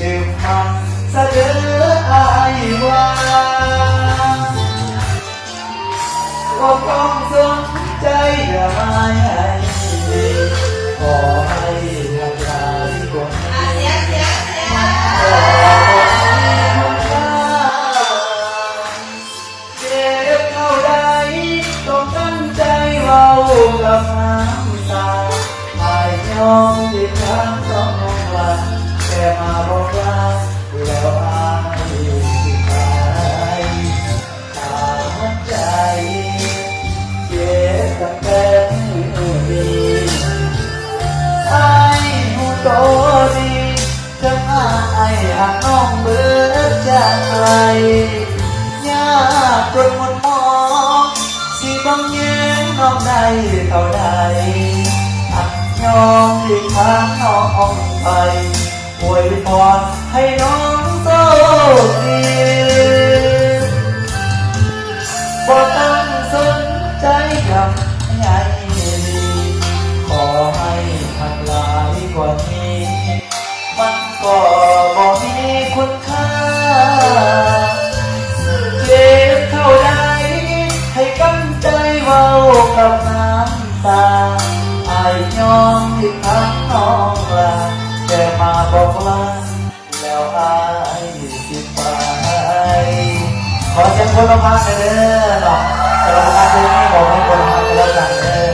ลืมมันซะเด้ออายว่าก็ต้องสนใจอย่ามาให้ขอให้ทำลายคนเจ็บเท่าใดต้องตั้งใจเว้ากับน้ำตาหายยอมที่ครั้งต้องลาแค่มาบอกลาแล้วอายที่ไปตามใจเจ็บตั้งแต่ดีอายหูโตดีจะมาไอ้หักน้องเบิดจากใครยากจนหมดมองสิบังแยงน้องได้เท่าใดอักยอมที่ทางน้องไปอวยพรให้น้องโชคดีบ่ต้องสนใจกับใหญ่ดีขอให้ทำลายกว่านี้มันก็บ่มีคุณค่าเจ็บเท่าใดให้กั้นใจเว้ากับน้ำตาอายยอมที่ทางน้องลาแค่มาบอกลาแล้วอายสิไปขอเสียงคนละพักเด้อเนาะแต่ละพักนี้บอกให้คนละพักกันแล้วกันเด้อ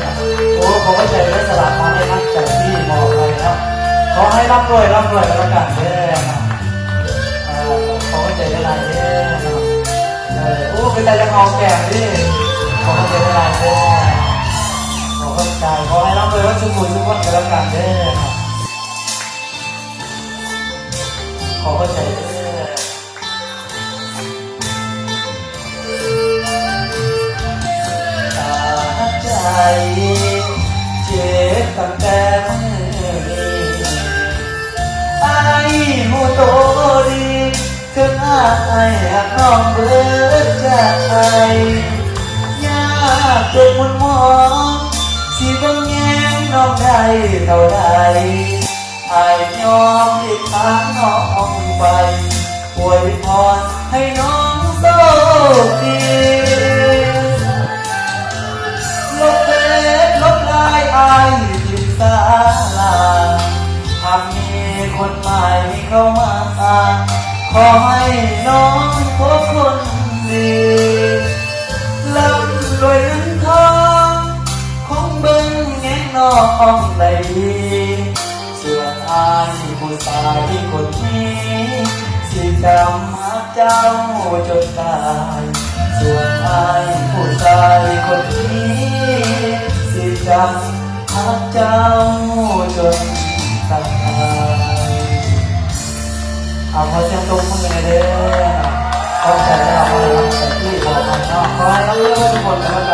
โอ้ผมก็ใจเลือสลับมาให้พักใจที่มองเลยครับขอให้ร่ำรวยกันแล้วกันเด้อขอให้ใจละลายเด้อโอ้เป็นใจจะเอาแก่ดิขอให้ใจละลายเด้อขอให้ใจขอให้ร่ำรวยว่าสุขุมสุขวัดกันแล้วกันเด้อขอให้ใจเด้อใจเจ็บตั้งแต่เมื่อนี้ไอ้หูโตดีถึงอ้ายหักน้องเบิดจากไอยากจนมุนมองสิบังแยงน้องได้เท่าใดอายยอมที่ทางน้องไปอวยพรให้น้องโชคดีลบเฟซลบไลน์อายทิ้งศาลาหากมีคนใหม่เข้ามาขอให้น้องพบคนดีร่ำรวยเงินทองคงเบิ่งแง่น้องได้ดีส่วนอายผู้ชายคนนี้สิจำหาเจ้าจนตายส่วนอายผู้ชายคนนี้สิจำหาเจ้าจนตายเอาพอเสียงตรงมือเลยเด้อเข้าใจแล้วเอาแต่ที่บอกมันเนาะขอให้เราเลือกทุกคนแล้วกัน